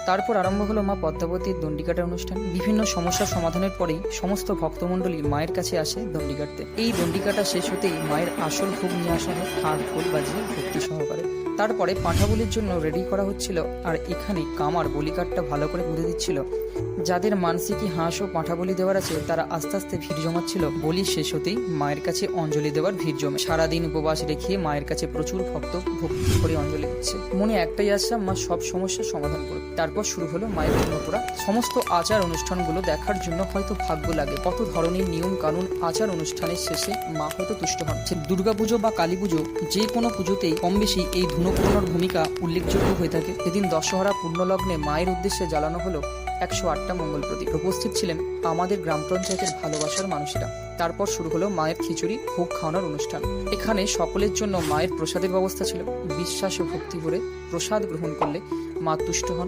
তারপর আরম্ভ হলো মা পদ্মাবতীর দণ্ডি কাটার অনুষ্ঠান। বিভিন্ন সমস্যার সমাধানের পরেই সমস্ত ভক্তমণ্ডলী মায়ের কাছে আসে দণ্ডি কাটতে। এই দণ্ডি কাটা শেষ হতেই মায়ের আসল ভোগ নিয়ে আসা হয় হাড় ঢোল বাজিয়ে ভক্তি সহকারে। তারপরে পাঁঠা বলির জন্য রেডি করা হচ্ছিল, আর এখানে কামার বলিকাঠটা ভালো করে বুঝে দিচ্ছিল। যাদের মানসিকী হাঁস ও পাঁঠা বলি দেওয়ার আছে তারা আস্তে আস্তে ভিড় জমাচ্ছিল। বলি শেষ হতেই মায়ের কাছে অঞ্জলি দেওয়ার ভিড় জমে। সারাদিন উপবাস রেখে মায়ের কাছে প্রচুর ভক্ত ভক্তি করে অঞ্জলি দিচ্ছে। মনে একটাই আশা, মা সব সমস্যার সমাধান করবে। তারপর শুরু হলো মায়ের পুণ্যপোড়া। সমস্ত আচার অনুষ্ঠানগুলো দেখার জন্য হয়তো ভাগ্য লাগে। কত ধরনের নিয়ম কানুন আচার অনুষ্ঠানের শেষে মা হয়তো তুষ্ট হন। দুর্গাপুজো বা কালী পুজো যে কোনো পুজোতেই কম বেশি এই ধুনো পোড়ানোর ভূমিকা উল্লেখযোগ্য হয়ে থাকে। এদিন দশহরা পূর্ণলগ্নে মায়ের উদ্দেশ্যে জ্বালানো হলো 108টা মঙ্গল প্রদীপ। উপস্থিত ছিলেন আমাদের গ্রাম পঞ্চায়েতের ভালোবাসার মানুষেরা। তারপর শুরু হলো মায়ের খিচুড়ি ভোগ খাওয়ানোর অনুষ্ঠান। এখানে সকলের জন্য মায়ের প্রসাদের ব্যবস্থা ছিল। বিশ্বাস ও ভক্তি ভরে প্রসাদ গ্রহণ করলে মা তুষ্ট হন।